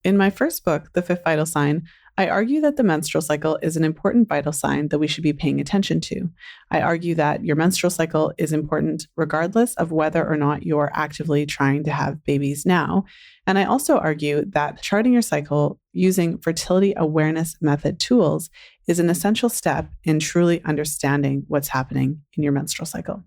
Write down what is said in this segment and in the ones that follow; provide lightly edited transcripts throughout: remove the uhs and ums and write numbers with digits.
In my first book, The Fifth Vital Sign, I argue that the menstrual cycle is an important vital sign that we should be paying attention to. I argue that your menstrual cycle is important regardless of whether or not you're actively trying to have babies now. And I also argue that charting your cycle using fertility awareness method tools is an essential step in truly understanding what's happening in your menstrual cycle.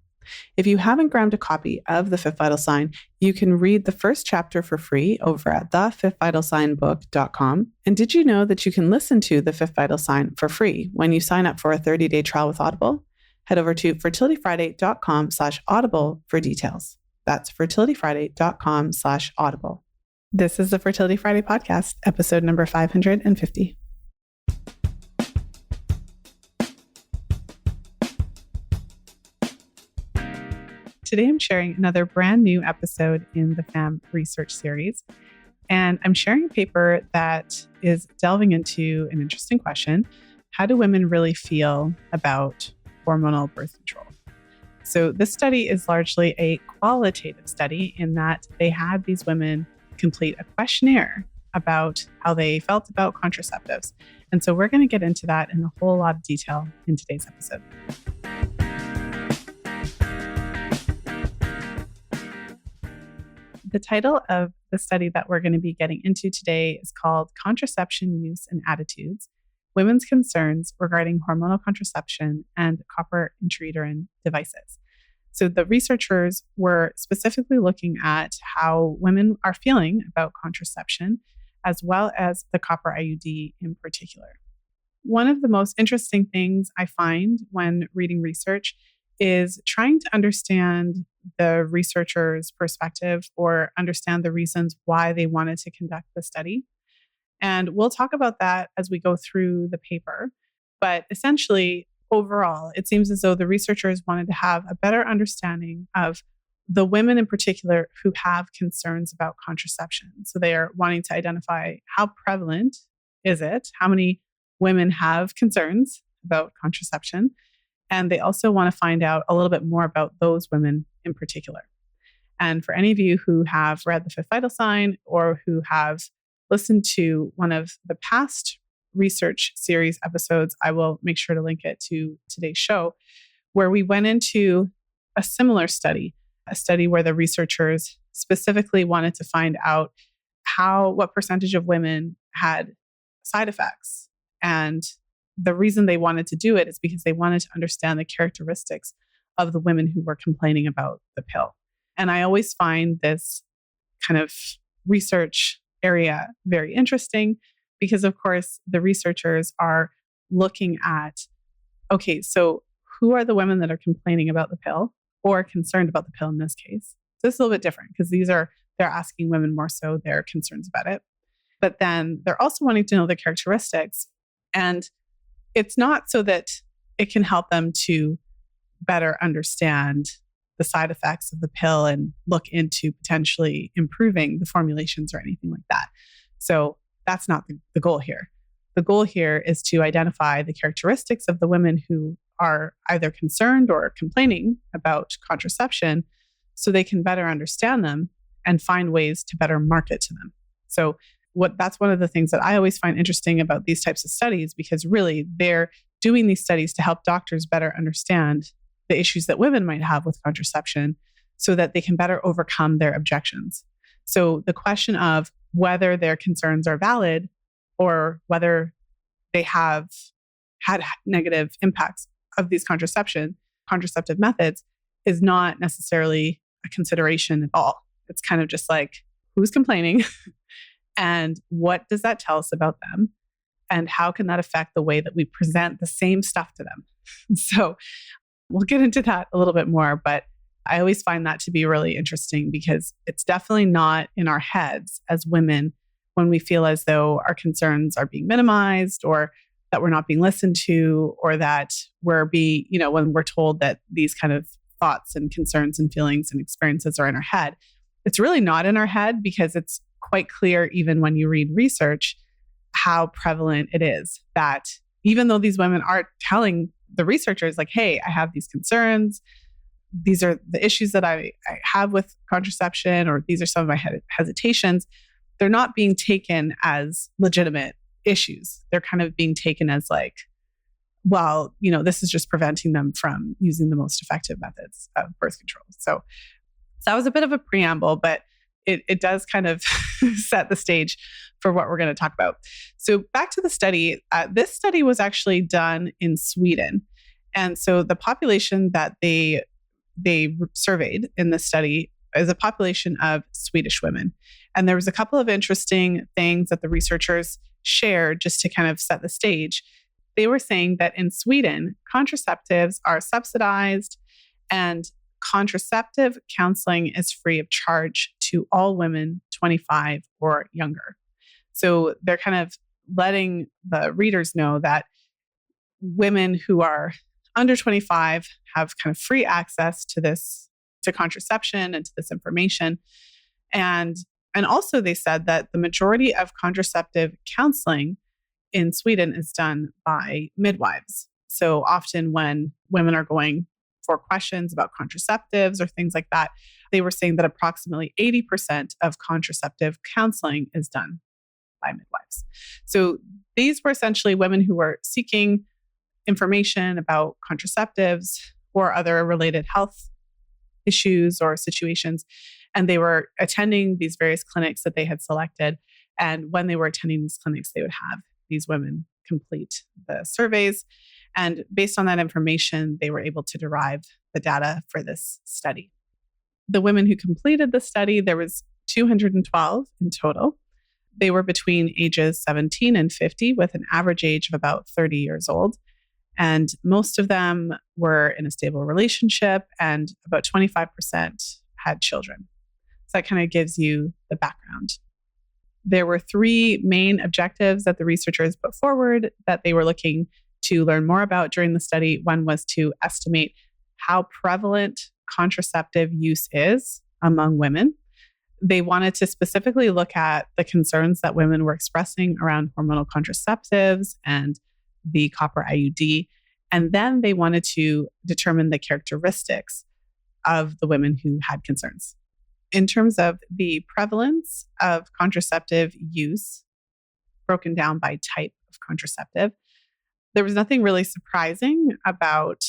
If you haven't grabbed a copy of The Fifth Vital Sign, you can read the first chapter for free over at thefifthvitalsignbook.com. And did you know that you can listen to The Fifth Vital Sign for free when you sign up for a 30-day trial with Audible? Head over to fertilityfriday.com/audible for details. That's fertilityfriday.com/audible. This is the Fertility Friday podcast, episode number 550. Today, I'm sharing another brand new episode in the FAMM Research series. And I'm sharing a paper that is delving into an interesting question. How do women really feel about hormonal birth control? So this study is largely a qualitative study in that they had these women complete a questionnaire about how they felt about contraceptives. And so we're going to get into that in a whole lot of detail in today's episode. The title of the study that we're going to be getting into today is called Contraception Use and Attitudes, Women's Concerns Regarding Hormonal Contraception and Copper Intrauterine Devices. So the researchers were specifically looking at how women are feeling about contraception, as well as the copper IUD in particular. One of the most interesting things I find when reading research is trying to understand the researchers' perspective or understand the reasons why they wanted to conduct the study. And we'll talk about that as we go through the paper. But essentially, overall, it seems as though the researchers wanted to have a better understanding of the women in particular who have concerns about contraception. So they are wanting to identify how prevalent is it, how many women have concerns about contraception. And they also want to find out a little bit more about those women in particular. And for any of you who have read The Fifth Vital Sign or who have listened to one of the past research series episodes, I will make sure to link it to today's show, where we went into a similar study, a study where the researchers specifically wanted to find out what percentage of women had side effects. And the reason they wanted to do it is because they wanted to understand the characteristics of the women who were complaining about the pill. And I always find this kind of research area very interesting because, of course, the researchers are looking at, okay, so who are the women that are complaining about the pill or concerned about the pill in this case? So it's a little bit different because they're asking women more so their concerns about it. But then they're also wanting to know the characteristics. And it's not so that it can help them to better understand the side effects of the pill and look into potentially improving the formulations or anything like that. So that's not the goal here. The goal here is to identify the characteristics of the women who are either concerned or complaining about contraception so they can better understand them and find ways to better market to them. So that's one of the things that I always find interesting about these types of studies, because really they're doing these studies to help doctors better understand the issues that women might have with contraception so that they can better overcome their objections. So the question of whether their concerns are valid or whether they have had negative impacts of these contraceptive methods is not necessarily a consideration at all. It's kind of just like, who's complaining? And what does that tell us about them? And how can that affect the way that we present the same stuff to them? So we'll get into that a little bit more, but I always find that to be really interesting because it's definitely not in our heads as women when we feel as though our concerns are being minimized or that we're not being listened to or that when we're told that these kind of thoughts and concerns and feelings and experiences are in our head. It's really not in our head because it's quite clear, even when you read research, how prevalent it is that even though these women are telling the researchers like, hey, I have these concerns, these are the issues that I have with contraception, or these are some of my hesitations, they're not being taken as legitimate issues. They're kind of being taken as like, well, this is just preventing them from using the most effective methods of birth control. So that was a bit of a preamble, but it does kind of set the stage for what we're going to talk about. So back to the study. This study was actually done in Sweden. And so the population that they surveyed in this study is a population of Swedish women. And there was a couple of interesting things that the researchers shared just to kind of set the stage. They were saying that in Sweden, contraceptives are subsidized and contraceptive counseling is free of charge to all women 25 or younger. So they're kind of letting the readers know that women who are under 25 have kind of free access to contraception and to this information. And also they said that the majority of contraceptive counseling in Sweden is done by midwives. So often when women are going for questions about contraceptives or things like that, they were saying that approximately 80% of contraceptive counseling is done by midwives. So these were essentially women who were seeking information about contraceptives or other related health issues or situations. And they were attending these various clinics that they had selected. And when they were attending these clinics, they would have these women complete the surveys. And based on that information, they were able to derive the data for this study. The women who completed the study, there was 212 in total. They were between ages 17 and 50 with an average age of about 30 years old. And most of them were in a stable relationship and about 25% had children. So that kind of gives you the background. There were 3 main objectives that the researchers put forward that they were looking to learn more about during the study. One was to estimate how prevalent contraceptive use is among women. They wanted to specifically look at the concerns that women were expressing around hormonal contraceptives and the copper IUD. And then they wanted to determine the characteristics of the women who had concerns. In terms of the prevalence of contraceptive use, broken down by type of contraceptive, there was nothing really surprising about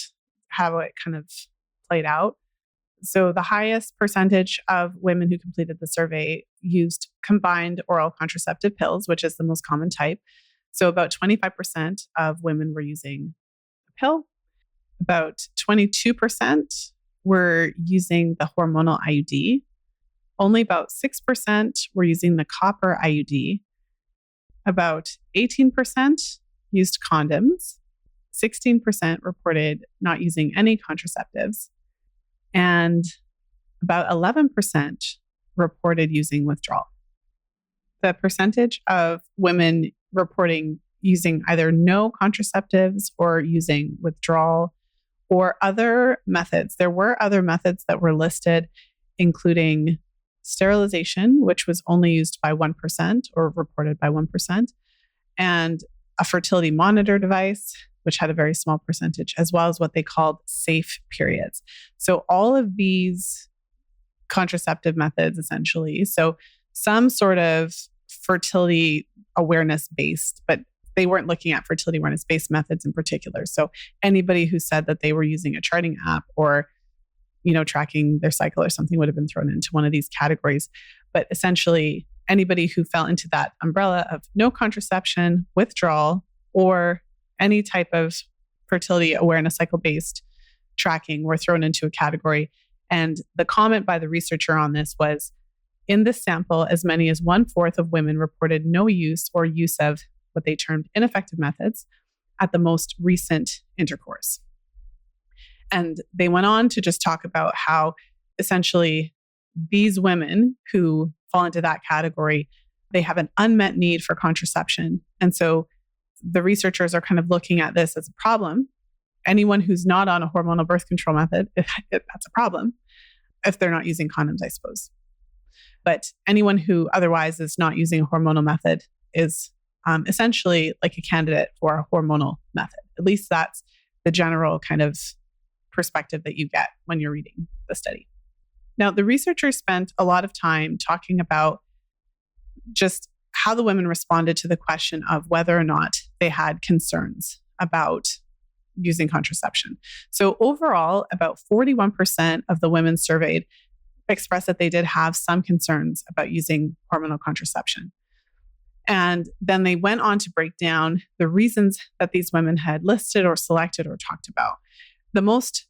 how it kind of played out. So the highest percentage of women who completed the survey used combined oral contraceptive pills, which is the most common type. So about 25% of women were using a pill. About 22% were using the hormonal IUD. Only about 6% were using the copper IUD. About 18% used condoms. 16% reported not using any contraceptives. And about 11% reported using withdrawal. The percentage of women reporting using either no contraceptives or using withdrawal or other methods. There were other methods that were listed, including sterilization, which was only used by 1% or reported by 1%, and a fertility monitor device, which had a very small percentage, as well as what they called safe periods. So all of these contraceptive methods, essentially, so some sort of fertility awareness based, but they weren't looking at fertility awareness based methods in particular. So anybody who said that they were using a charting app or tracking their cycle or something would have been thrown into one of these categories. But essentially, anybody who fell into that umbrella of no contraception, withdrawal, or any type of fertility awareness cycle-based tracking were thrown into a category. And the comment by the researcher on this was, in this sample, as many as 1/4 of women reported no use or use of what they termed ineffective methods at the most recent intercourse. And they went on to just talk about how essentially these women who fall into that category, they have an unmet need for contraception. And so the researchers are kind of looking at this as a problem. Anyone who's not on a hormonal birth control method, that's a problem if they're not using condoms, I suppose. But anyone who otherwise is not using a hormonal method is essentially like a candidate for a hormonal method. At least that's the general kind of perspective that you get when you're reading the study. Now, the researchers spent a lot of time talking about just how the women responded to the question of whether or not they had concerns about using contraception. So overall, about 41% of the women surveyed expressed that they did have some concerns about using hormonal contraception. And then they went on to break down the reasons that these women had listed or selected or talked about. The most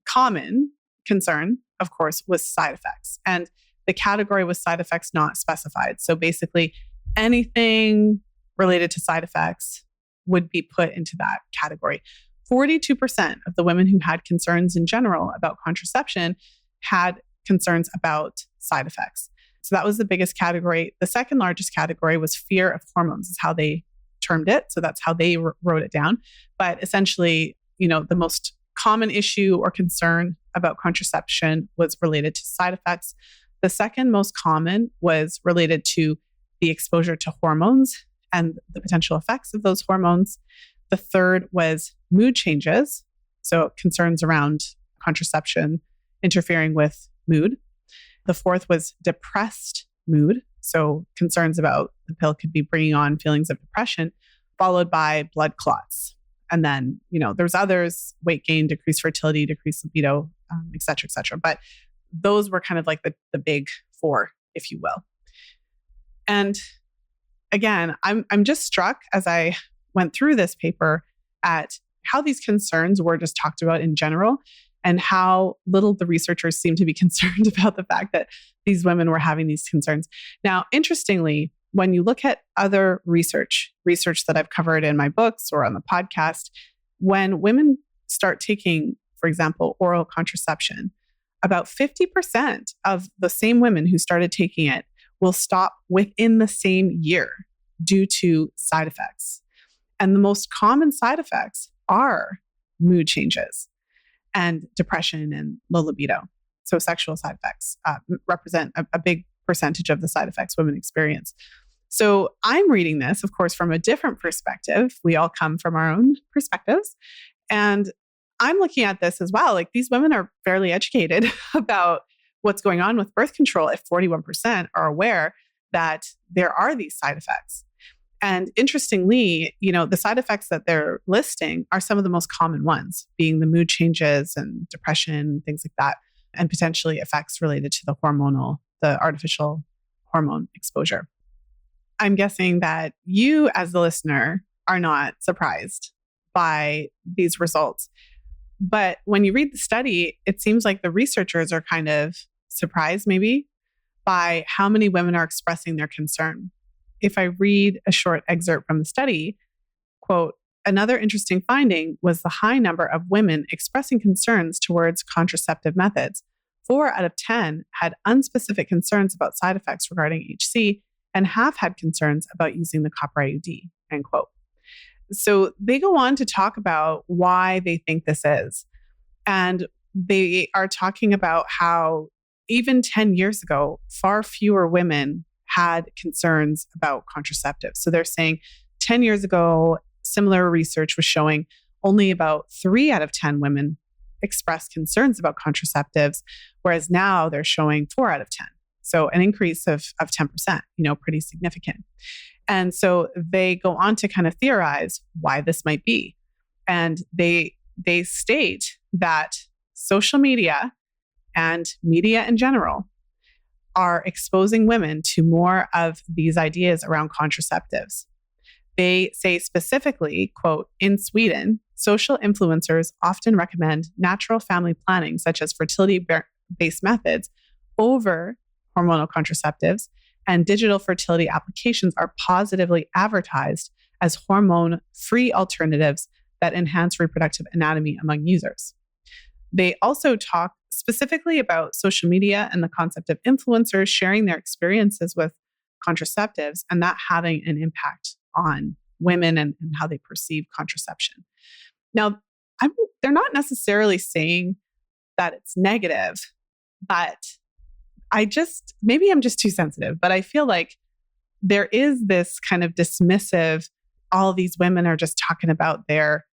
common concern, of course, was side effects. And the category was side effects not specified. So basically, anything related to side effects would be put into that category. 42% of the women who had concerns in general about contraception had concerns about side effects. So that was the biggest category. The second largest category was fear of hormones, is how they termed it. So that's how they wrote it down. But essentially, the most common issue or concern about contraception was related to side effects. The second most common was related to the exposure to hormones and the potential effects of those hormones. The third was mood changes. So concerns around contraception interfering with mood. The fourth was depressed mood. So concerns about the pill could be bringing on feelings of depression, followed by blood clots. And then, there's others: weight gain, decreased fertility, decreased libido, et cetera, et cetera. But those were kind of like the big four, if you will. And again, I'm just struck as I went through this paper at how these concerns were just talked about in general and how little the researchers seemed to be concerned about the fact that these women were having these concerns. Now, interestingly, when you look at other research that I've covered in my books or on the podcast, when women start taking, for example, oral contraception, about 50% of the same women who started taking it will stop within the same year due to side effects. And the most common side effects are mood changes and depression and low libido. So sexual side effects represent a big percentage of the side effects women experience. So I'm reading this, of course, from a different perspective. We all come from our own perspectives. And I'm looking at this as well. Like, these women are fairly educated about what's going on with birth control if 41% are aware that there are these side effects. And interestingly, the side effects that they're listing are some of the most common ones, being the mood changes and depression, things like that, and potentially effects related to the artificial hormone exposure. I'm guessing that you, as the listener, are not surprised by these results. But when you read the study, it seems like the researchers are kind of surprised maybe by how many women are expressing their concern. If I read a short excerpt from the study, quote, "Another interesting finding was the high number of women expressing concerns towards contraceptive methods. 4 out of 10 had unspecific concerns about side effects regarding HC and have had concerns about using the copper IUD," end quote. So they go on to talk about why they think this is. And they are talking about how even 10 years ago, far fewer women had concerns about contraceptives. So they're saying 10 years ago, similar research was showing only about 3 out of 10 women expressed concerns about contraceptives, whereas now they're showing 4 out of 10. So an increase of 10%, pretty significant. And so they go on to kind of theorize why this might be. And they state that social media and media in general are exposing women to more of these ideas around contraceptives. They say specifically, quote, "In Sweden, social influencers often recommend natural family planning, such as fertility-based methods, over hormonal contraceptives, and digital fertility applications are positively advertised as hormone-free alternatives that enhance reproductive anatomy among users." They also talk specifically about social media and the concept of influencers sharing their experiences with contraceptives and that having an impact on women and how they perceive contraception. Now, they're not necessarily saying that it's negative, but maybe I'm just too sensitive, but I feel like there is this kind of dismissive, all these women are just talking about their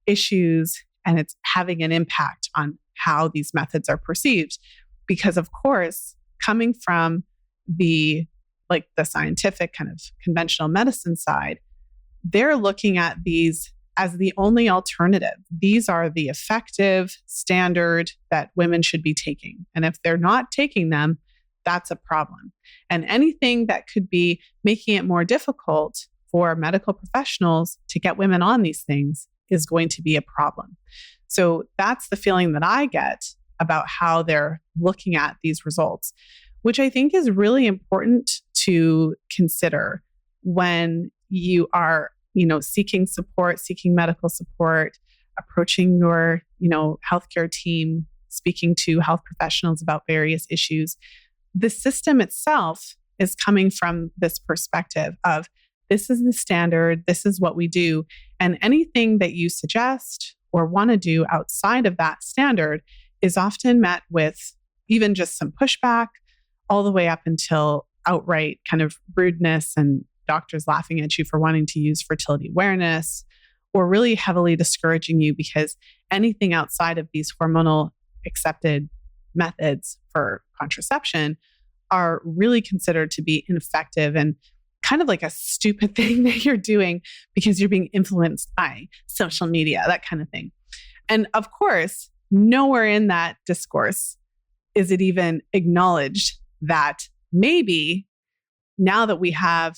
issues and it's having an impact on how these methods are perceived. Because of course, coming from the like the scientific kind of conventional medicine side, they're looking at these as the only alternative. These are the effective standard that women should be taking. And if they're not taking them, that's a problem. And anything that could be making it more difficult for medical professionals to get women on these things is going to be a problem. So that's the feeling that I get about how they're looking at these results, which I think is really important to consider when you are, seeking support, seeking medical support, approaching your, healthcare team, speaking to health professionals about various issues. The system itself is coming from this perspective of this is the standard, this is what we do, and anything that you suggest or want to do outside of that standard is often met with even just some pushback, all the way up until outright kind of rudeness and doctors laughing at you for wanting to use fertility awareness, or really heavily discouraging you because anything outside of these hormonal accepted methods for contraception are really considered to be ineffective and kind of like a stupid thing that you're doing because you're being influenced by social media, that kind of thing. And of course, nowhere in that discourse is it even acknowledged that maybe now that we have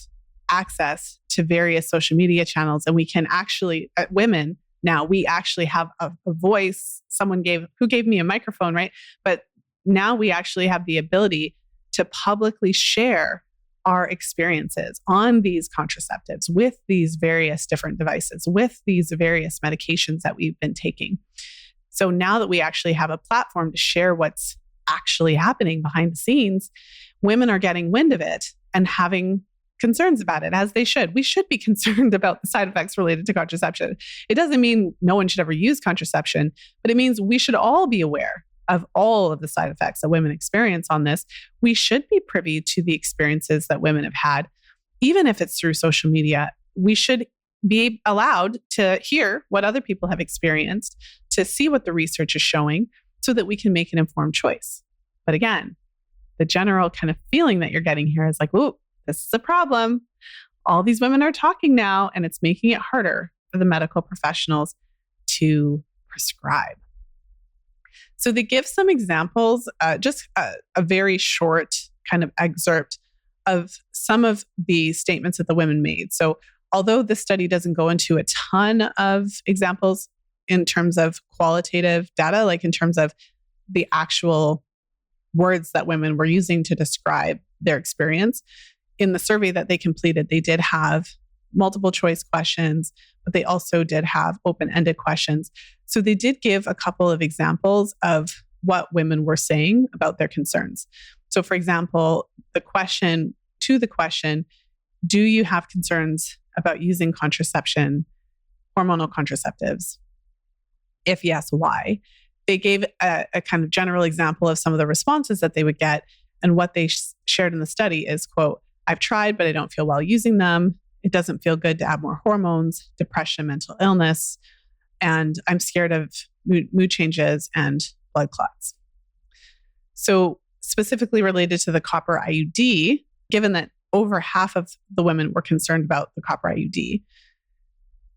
access to various social media channels and we can actually, women, now we actually have a voice. Who gave me a microphone, right? But now we actually have the ability to publicly share our experiences on these contraceptives with these various different devices, with these various medications that we've been taking. So now that we actually have a platform to share what's actually happening behind the scenes, women are getting wind of it and having concerns about it, as they should. We should be concerned about the side effects related to contraception. It doesn't mean no one should ever use contraception, but it means we should all be aware of all of the side effects that women experience on this. We should be privy to the experiences that women have had, even if it's through social media. We should be allowed to hear what other people have experienced, to see what the research is showing, so that we can make an informed choice. But again, the general kind of feeling that you're getting here is like, ooh, this is a problem. All these women are talking now, and it's making it harder for the medical professionals to prescribe. So they give some examples, just a very short kind of excerpt of some of the statements that the women made. So although this study doesn't go into a ton of examples in terms of qualitative data, like in terms of the actual words that women were using to describe their experience, in the survey that they completed, they did have multiple choice questions, but they also did have open-ended questions. So they did give a couple of examples of what women were saying about their concerns. So for example, the question, do you have concerns about using contraception, hormonal contraceptives? If yes, why? They gave a kind of general example of some of the responses that they would get. And what they shared in the study is, quote, I've tried, but I don't feel well using them. It doesn't feel good to add more hormones, depression, mental illness, and I'm scared of mood changes and blood clots. So specifically related to the copper IUD, given that over half of the women were concerned about the copper IUD,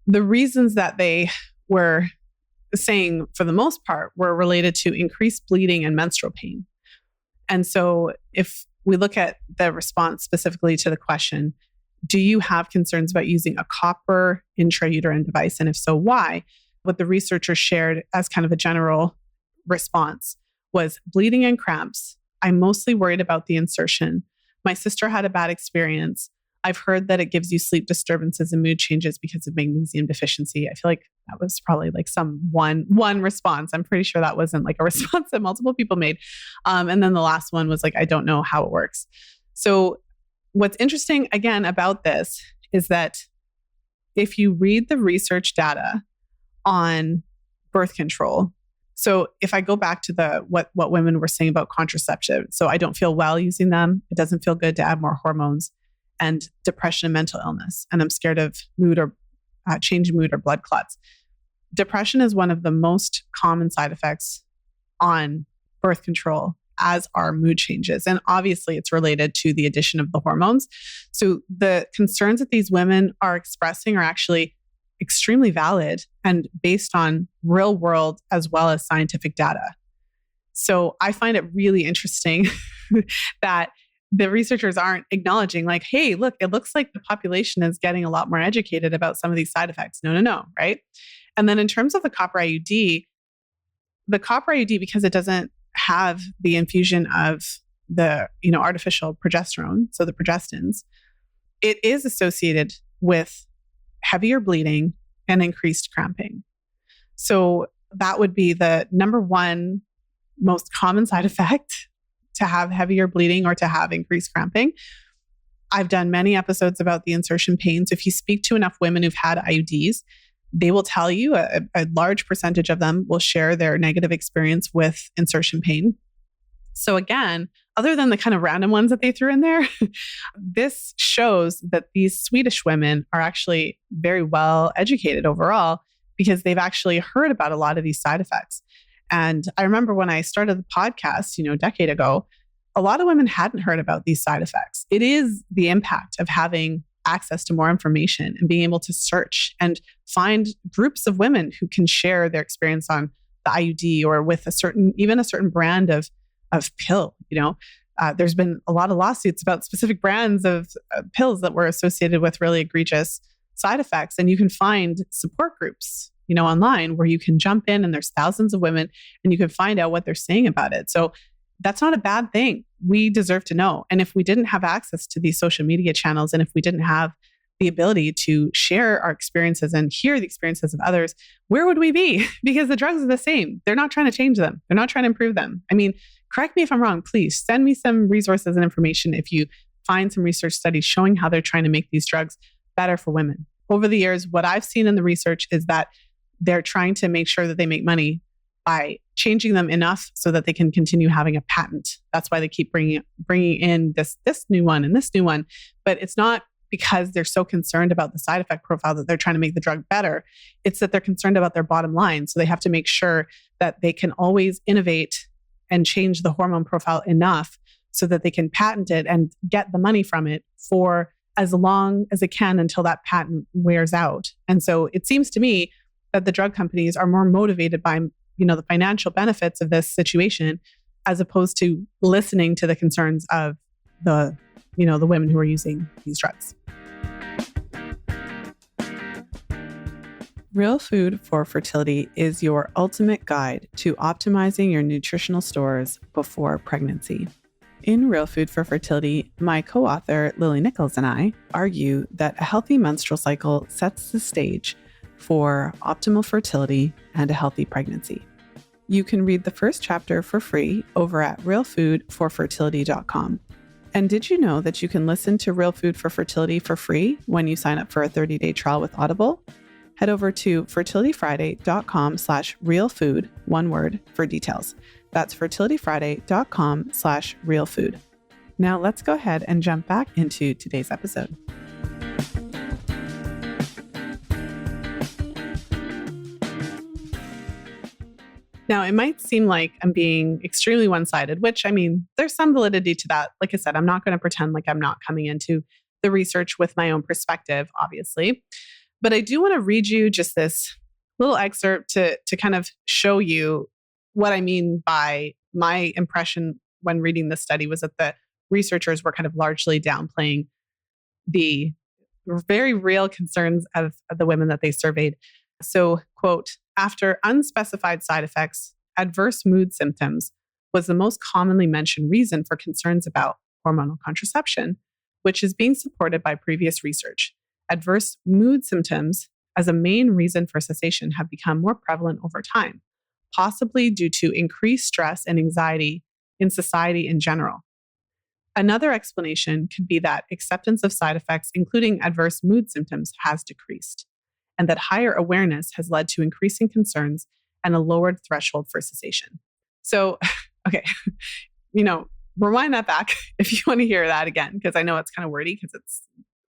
the reasons that they were saying for the most part were related to increased bleeding and menstrual pain. And so if we look at the response specifically to the question, do you have concerns about using a copper intrauterine device? And if so, why? What the researchers shared as kind of a general response was bleeding and cramps. I'm mostly worried about the insertion. My sister had a bad experience. I've heard that it gives you sleep disturbances and mood changes because of magnesium deficiency. I feel like that was probably like some one response. I'm pretty sure that wasn't like a response that multiple people made. And then the last one was like, I don't know how it works. So what's interesting again about this is that if you read the research data on birth control, so if I go back to what women were saying about contraception, so I don't feel well using them. It doesn't feel good to add more hormones, and depression and mental illness. And I'm scared of mood or change in mood or blood clots. Depression is one of the most common side effects on birth control as our mood changes. And obviously, it's related to the addition of the hormones. So the concerns that these women are expressing are actually extremely valid and based on real world as well as scientific data. So I find it really interesting that the researchers aren't acknowledging like, hey, look, it looks like the population is getting a lot more educated about some of these side effects. No, right? And then in terms of the copper IUD, because it doesn't have the infusion of the, artificial progesterone, so the progestins, it is associated with heavier bleeding and increased cramping. So that would be the number one most common side effect, to have heavier bleeding or to have increased cramping. I've done many episodes about the insertion pains. If you speak to enough women who've had IUDs, they will tell you a large percentage of them will share their negative experience with insertion pain. So again, other than the kind of random ones that they threw in there, this shows that these Swedish women are actually very well educated overall because they've actually heard about a lot of these side effects. And I remember when I started the podcast, a decade ago, a lot of women hadn't heard about these side effects. It is the impact of having access to more information and being able to search and find groups of women who can share their experience on the IUD or with a certain brand of pill. There's been a lot of lawsuits about specific brands of pills that were associated with really egregious side effects. And you can find support groups, online where you can jump in and there's thousands of women and you can find out what they're saying about it. So that's not a bad thing. We deserve to know. And if we didn't have access to these social media channels, and if we didn't have the ability to share our experiences and hear the experiences of others, where would we be? Because the drugs are the same. They're not trying to change them. They're not trying to improve them. I mean, correct me if I'm wrong, please send me some resources and information if you find some research studies showing how they're trying to make these drugs better for women. Over the years, what I've seen in the research is that they're trying to make sure that they make money by changing them enough so that they can continue having a patent. That's why they keep bringing in this new one and this new one. But it's not because they're so concerned about the side effect profile that they're trying to make the drug better. It's that they're concerned about their bottom line. So they have to make sure that they can always innovate and change the hormone profile enough so that they can patent it and get the money from it for as long as it can until that patent wears out. And so it seems to me that the drug companies are more motivated by, the financial benefits of this situation, as opposed to listening to the concerns of the women who are using these drugs. Real Food for Fertility is your ultimate guide to optimizing your nutritional stores before pregnancy. In Real Food for Fertility, my co-author Lily Nichols and I argue that a healthy menstrual cycle sets the stage for optimal fertility and a healthy pregnancy. You can read the first chapter for free over at realfoodforfertility.com. And did you know that you can listen to Real Food for Fertility for free when you sign up for a 30-day trial with Audible? Head over to fertilityfriday.com/realfood, one word, for details. That's fertilityfriday.com/realfood. Now let's go ahead and jump back into today's episode. Now, it might seem like I'm being extremely one-sided, which, there's some validity to that. Like I said, I'm not going to pretend like I'm not coming into the research with my own perspective, obviously. But I do want to read you just this little excerpt to kind of show you what I mean by my impression when reading this study was that the researchers were kind of largely downplaying the very real concerns of the women that they surveyed. So, quote, after unspecified side effects, adverse mood symptoms was the most commonly mentioned reason for concerns about hormonal contraception, which is being supported by previous research. Adverse mood symptoms as a main reason for cessation have become more prevalent over time, possibly due to increased stress and anxiety in society in general. Another explanation could be that acceptance of side effects, including adverse mood symptoms, has decreased, and that higher awareness has led to increasing concerns and a lowered threshold for cessation. So, okay, rewind that back if you want to hear that again, because I know it's kind of wordy because it's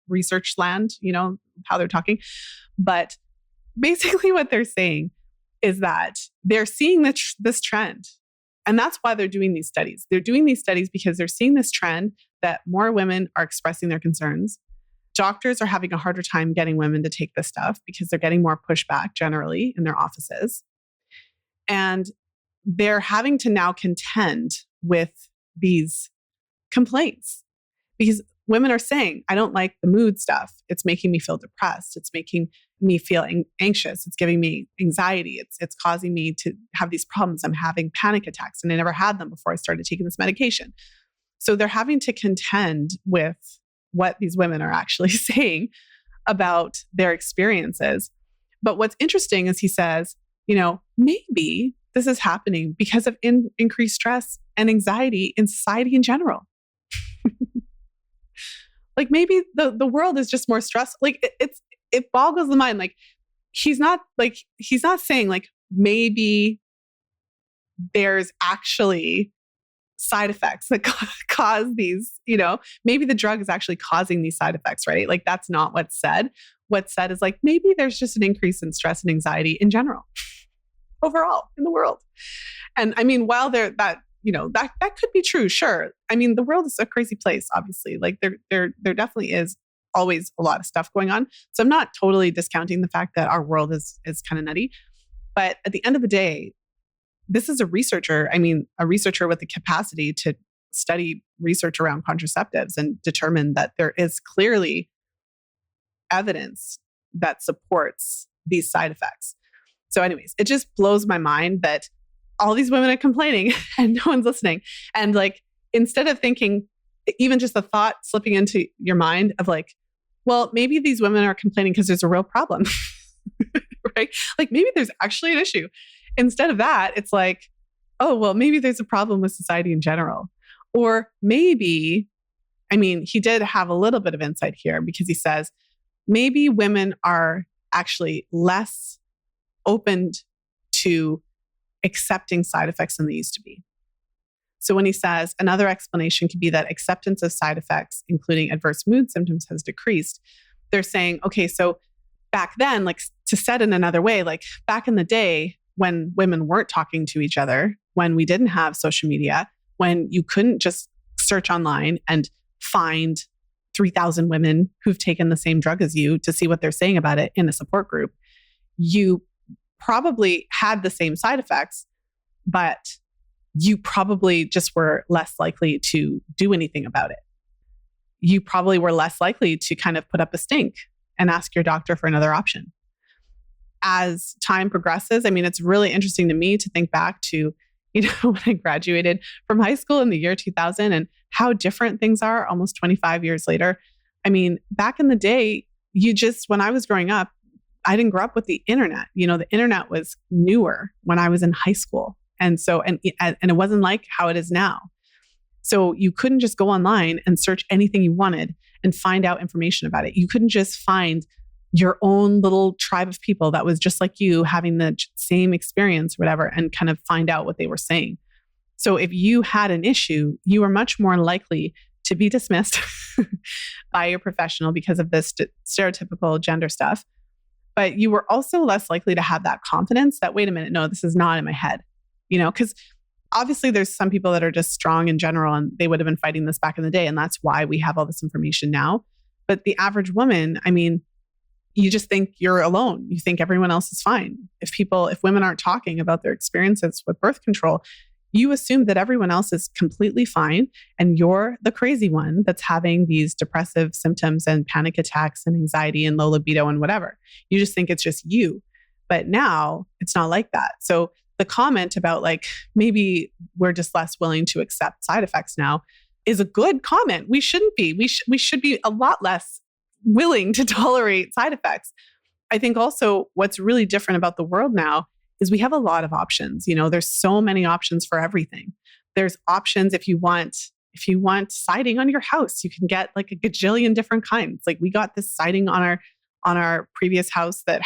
research land, how they're talking. But basically what they're saying is that they're seeing this trend And that's why they're doing these studies. They're doing these studies because they're seeing this trend that more women are expressing their concerns. Doctors are having a harder time getting women to take this stuff because they're getting more pushback generally in their offices. And they're having to now contend with these complaints because women are saying, I don't like the mood stuff. It's making me feel depressed. It's making me feel anxious. It's giving me anxiety. It's causing me to have these problems. I'm having panic attacks and I never had them before I started taking this medication. So they're having to contend with what these women are actually saying about their experiences. But what's interesting is he says, maybe this is happening because of increased stress and anxiety in society in general. Like maybe the world is just more stressful. Like it boggles the mind. Like he's not saying like maybe there's actually side effects that cause these, maybe the drug is actually causing these side effects, right? Like that's not what's said. What's said is like, maybe there's just an increase in stress and anxiety in general, overall in the world. And I mean, while that could be true, sure. I mean, the world is a crazy place, obviously. Like there definitely is always a lot of stuff going on. So I'm not totally discounting the fact that our world is kind of nutty. But at the end of the day, this is a researcher with the capacity to study research around contraceptives and determine that there is clearly evidence that supports these side effects. So anyways, it just blows my mind that all these women are complaining and no one's listening. And like, instead of thinking, even just the thought slipping into your mind of like, well, maybe these women are complaining because there's a real problem, right? Like maybe there's actually an issue. Instead of that, it's like, oh, well, maybe there's a problem with society in general. Or maybe, he did have a little bit of insight here because he says, maybe women are actually less open to accepting side effects than they used to be. So when he says another explanation could be that acceptance of side effects, including adverse mood symptoms, has decreased, they're saying, okay, so back then, like to said in another way, like back in the day when women weren't talking to each other, when we didn't have social media, when you couldn't just search online and find 3,000 women who've taken the same drug as you to see what they're saying about it in a support group, you probably had the same side effects, but you probably just were less likely to do anything about it. You probably were less likely to kind of put up a stink and ask your doctor for another option. As time progresses, it's really interesting to me to think back to, when I graduated from high school in the year 2000 and how different things are almost 25 years later. Back in the day, when I was growing up, I didn't grow up with the internet. The internet was newer when I was in high school. And so, and it wasn't like how it is now. So you couldn't just go online and search anything you wanted and find out information about it. You couldn't just find your own little tribe of people that was just like you having the same experience, whatever, and kind of find out what they were saying. So if you had an issue, you were much more likely to be dismissed by your professional because of this stereotypical gender stuff. But you were also less likely to have that confidence that, wait a minute, no, this is not in my head. Because obviously there's some people that are just strong in general and they would have been fighting this back in the day. And that's why we have all this information now. But the average woman, you just think you're alone. You think everyone else is fine. If women aren't talking about their experiences with birth control, you assume that everyone else is completely fine and you're the crazy one that's having these depressive symptoms and panic attacks and anxiety and low libido and whatever. You just think it's just you. But now it's not like that. So the comment about like, maybe we're just less willing to accept side effects now is a good comment. We shouldn't be. We should be a lot less willing to tolerate side effects. I think also what's really different about the world now is we have a lot of options. There's so many options for everything. There's options if you want siding on your house, you can get like a gajillion different kinds. Like we got this siding on our previous house that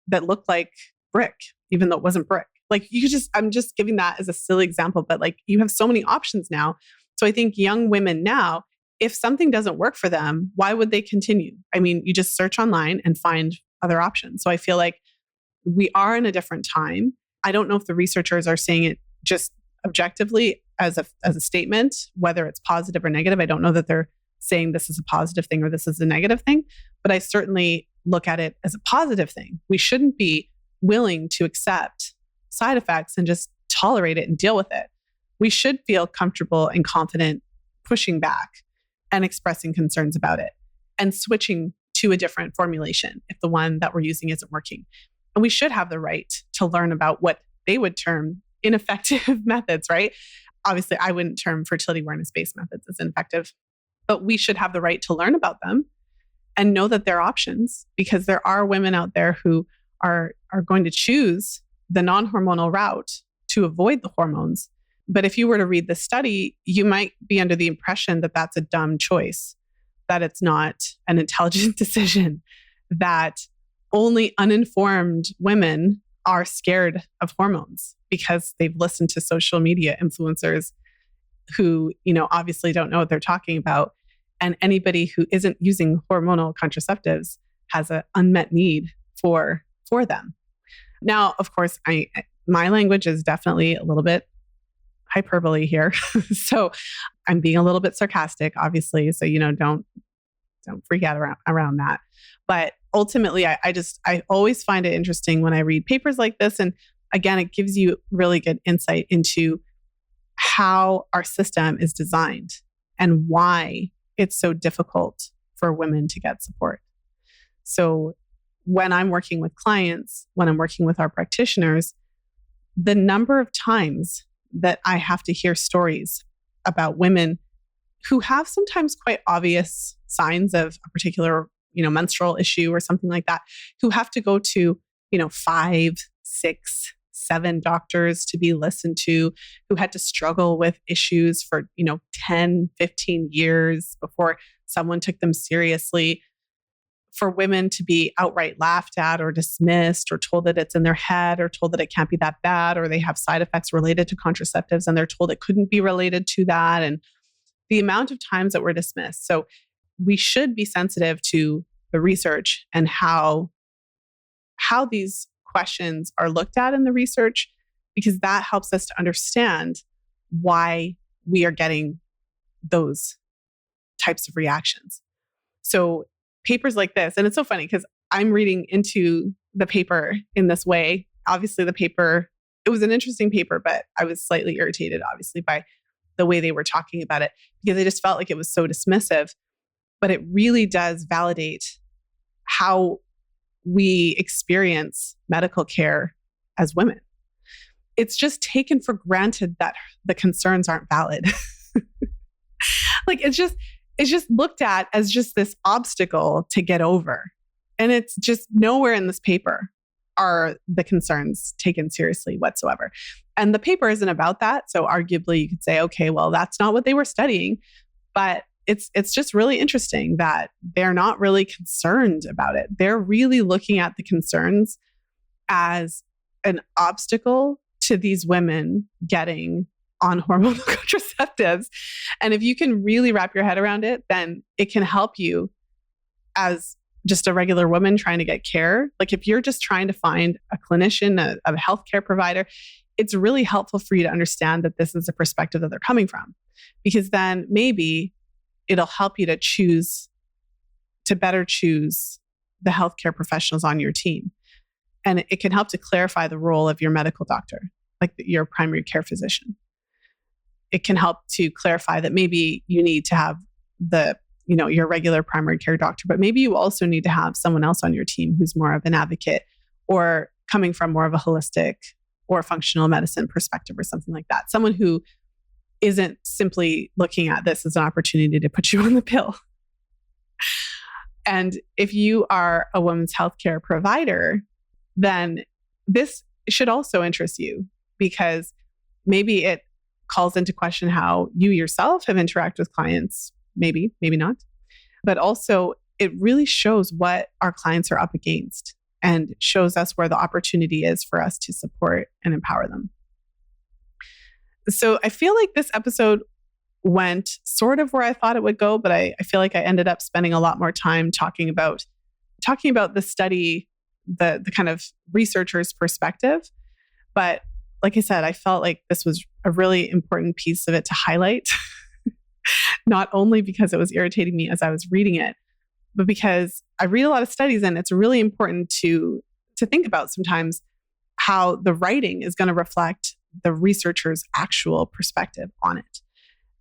looked like brick, even though it wasn't brick. Like I'm just giving that as a silly example, but like you have so many options now. So I think young women now, if something doesn't work for them, why would they continue? You just search online and find other options. So I feel like we are in a different time. I don't know if the researchers are saying it just objectively as a statement, whether it's positive or negative. I don't know that they're saying this is a positive thing or this is a negative thing, but I certainly look at it as a positive thing. We shouldn't be willing to accept side effects and just tolerate it and deal with it. We should feel comfortable and confident pushing back and expressing concerns about it and switching to a different formulation if the one that we're using isn't working. And we should have the right to learn about what they would term ineffective methods, right? Obviously, I wouldn't term fertility awareness-based methods as ineffective, but we should have the right to learn about them and know that there are options, because there are women out there who are going to choose the non-hormonal route to avoid the hormones. But if you were to read the study, you might be under the impression that that's a dumb choice, that it's not an intelligent decision, that only uninformed women are scared of hormones because they've listened to social media influencers who, obviously don't know what they're talking about. And anybody who isn't using hormonal contraceptives has an unmet need for them. Now, of course, my language is definitely a little bit hyperbole here. So I'm being a little bit sarcastic, obviously. So, don't freak out around that. But ultimately, I always find it interesting when I read papers like this. And again, it gives you really good insight into how our system is designed and why it's so difficult for women to get support. So when I'm working with clients, when I'm working with our practitioners, the number of times that I have to hear stories about women who have sometimes quite obvious signs of a particular, menstrual issue or something like that, who have to go to, 5, 6, 7 doctors to be listened to, who had to struggle with issues for, 10, 15 years before someone took them seriously. For women to be outright laughed at or dismissed or told that it's in their head or told that it can't be that bad, or they have side effects related to contraceptives and they're told it couldn't be related to that. And the amount of times that we're dismissed. So we should be sensitive to the research and how these questions are looked at in the research, because that helps us to understand why we are getting those types of reactions. So papers like this, and it's so funny because I'm reading into the paper in this way. Obviously, the paper, it was an interesting paper, but I was slightly irritated, obviously, by the way they were talking about it, because I just felt like it was so dismissive. But it really does validate how we experience medical care as women. It's just taken for granted that the concerns aren't valid. Like it's just looked at as just this obstacle to get over. And it's just nowhere in this paper are the concerns taken seriously whatsoever. And the paper isn't about that. So arguably you could say, okay, well, that's not what they were studying. But it's just really interesting that they're not really concerned about it. They're really looking at the concerns as an obstacle to these women getting on hormonal contraceptives. And if you can really wrap your head around it, then it can help you as just a regular woman trying to get care. Like if you're just trying to find a clinician, a healthcare provider, it's really helpful for you to understand that this is a perspective that they're coming from, because then maybe it'll help you to better choose the healthcare professionals on your team. And it can help to clarify the role of your medical doctor, like your primary care physician. It can help to clarify that maybe you need to have your regular primary care doctor, but maybe you also need to have someone else on your team who's more of an advocate or coming from more of a holistic or functional medicine perspective or something like that. Someone who isn't simply looking at this as an opportunity to put you on the pill. And if you are a women's healthcare provider, then this should also interest you, because maybe it calls into question how you yourself have interacted with clients, maybe not. But also it really shows what our clients are up against and shows us where the opportunity is for us to support and empower them. So I feel like this episode went sort of where I thought it would go, but I feel like I ended up spending a lot more time talking about the study, the kind of researcher's perspective. But like I said, I felt like this was a really important piece of it to highlight, not only because it was irritating me as I was reading it, but because I read a lot of studies and it's really important to think about sometimes how the writing is going to reflect the researcher's actual perspective on it.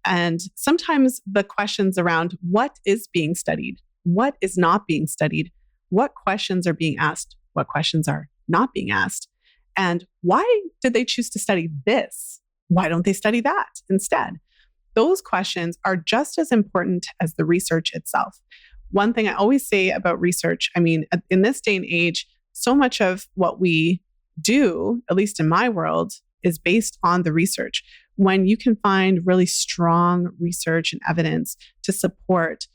And sometimes the questions around what is being studied, what is not being studied, what questions are being asked, what questions are not being asked, and why did they choose to study this? Why don't they study that instead? Those questions are just as important as the research itself. One thing I always say about research, I mean, in this day and age, so much of what we do, at least in my world, is based on the research. When you can find really strong research and evidence to support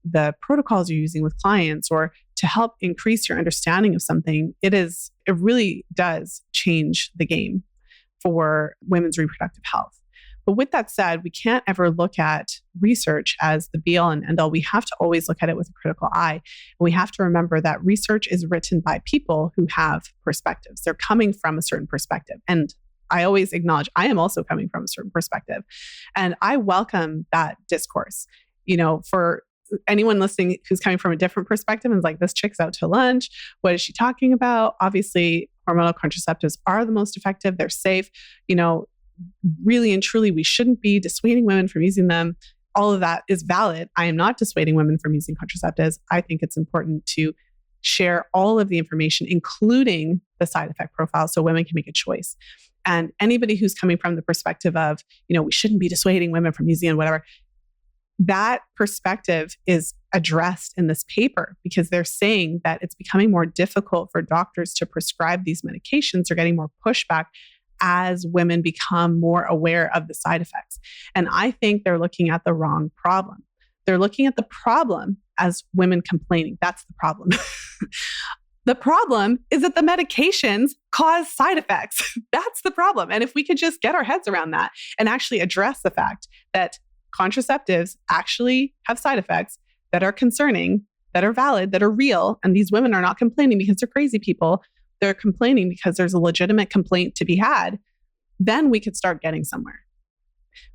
the protocols you're using with clients or to help increase your understanding of something, it really does change the game for women's reproductive health. But with that said, we can't ever look at research as the be all and end all. We have to always look at it with a critical eye. And we have to remember that research is written by people who have perspectives. They're coming from a certain perspective. And I always acknowledge I am also coming from a certain perspective. And I welcome that discourse. For anyone listening who's coming from a different perspective and is like, this chick's out to lunch. What is she talking about? Obviously, hormonal contraceptives are the most effective. They're safe. Really and truly, we shouldn't be dissuading women from using them. All of that is valid. I am not dissuading women from using contraceptives. I think it's important to share all of the information, including the side effect profile, so women can make a choice. And anybody who's coming from the perspective of, we shouldn't be dissuading women from using it, whatever, that perspective is addressed in this paper because they're saying that it's becoming more difficult for doctors to prescribe these medications. They're getting more pushback as women become more aware of the side effects. And I think they're looking at the wrong problem. They're looking at the problem as women complaining. That's the problem. The problem is that the medications cause side effects. That's the problem. And if we could just get our heads around that and actually address the fact that contraceptives actually have side effects that are concerning, that are valid, that are real, and these women are not complaining because they're crazy people. They're complaining because there's a legitimate complaint to be had, then we could start getting somewhere.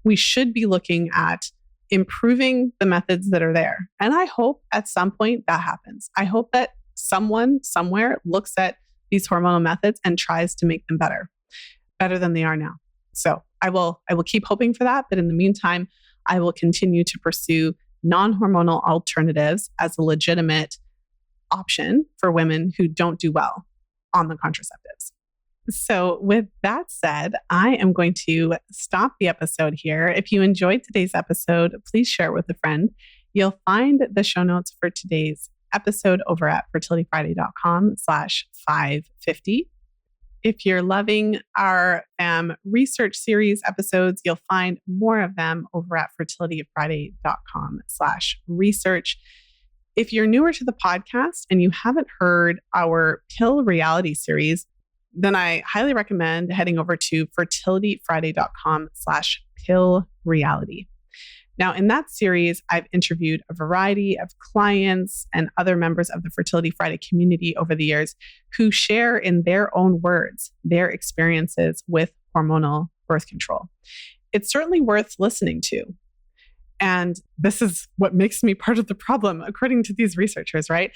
We should be looking at improving the methods that are there. And I hope at some point that happens. I hope that someone somewhere looks at these hormonal methods and tries to make them better than they are now. So I will keep hoping for that. But in the meantime, I will continue to pursue non-hormonal alternatives as a legitimate option for women who don't do well on the contraceptives. So with that said, I am going to stop the episode here. If you enjoyed today's episode, please share it with a friend. You'll find the show notes for today's episode over at fertilityfriday.com/550. If you're loving our FAMM Research series episodes, you'll find more of them over at fertilityfriday.com/research. If you're newer to the podcast and you haven't heard our Pill Reality series, then I highly recommend heading over to fertilityfriday.com/pill reality. Now, in that series, I've interviewed a variety of clients and other members of the Fertility Friday community over the years who share in their own words their experiences with hormonal birth control. It's certainly worth listening to. And this is what makes me part of the problem, according to these researchers, right?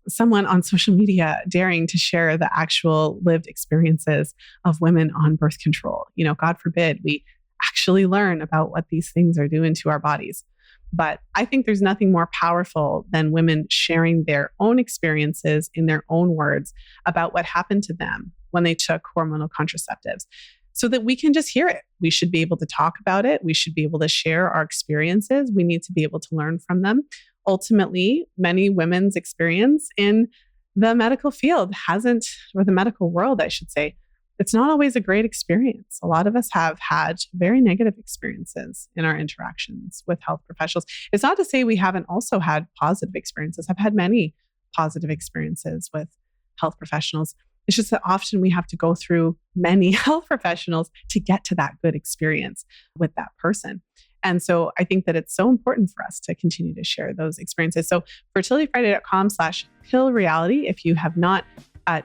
Someone on social media daring to share the actual lived experiences of women on birth control. God forbid we actually learn about what these things are doing to our bodies. But I think there's nothing more powerful than women sharing their own experiences in their own words about what happened to them when they took hormonal contraceptives, so that we can just hear it. We should be able to talk about it. We should be able to share our experiences. We need to be able to learn from them. Ultimately, many women's experience in the medical field or the medical world, I should say, it's not always a great experience. A lot of us have had very negative experiences in our interactions with health professionals. It's not to say we haven't also had positive experiences. I've had many positive experiences with health professionals. It's just that often we have to go through many health professionals to get to that good experience with that person. And so I think that it's so important for us to continue to share those experiences. So fertilityfriday.com/pill reality, if you have not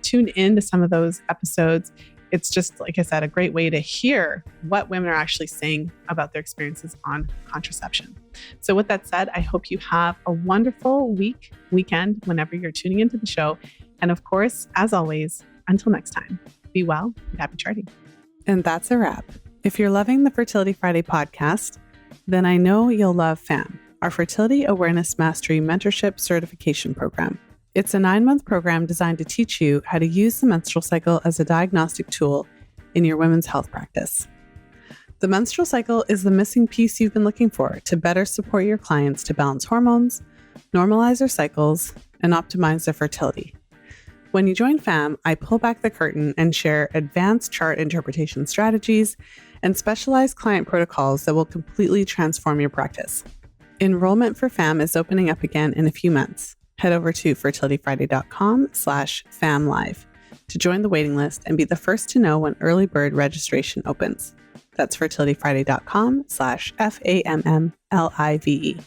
tuned in to some of those episodes, it's just, like I said, a great way to hear what women are actually saying about their experiences on contraception. So with that said, I hope you have a wonderful weekend, whenever you're tuning into the show. And of course, as always, until next time, be well and happy charting. And that's a wrap. If you're loving the Fertility Friday podcast, then I know you'll love FAMM, our Fertility Awareness Mastery Mentorship Certification Program. It's a 9-month program designed to teach you how to use the menstrual cycle as a diagnostic tool in your women's health practice. The menstrual cycle is the missing piece you've been looking for to better support your clients to balance hormones, normalize their cycles, and optimize their fertility. When you join FAMM, I pull back the curtain and share advanced chart interpretation strategies and specialized client protocols that will completely transform your practice. Enrollment for FAMM is opening up again in a few months. Head over to fertilityfriday.com/FAMMlive to join the waiting list and be the first to know when early bird registration opens. That's fertilityfriday.com/FAMMlive.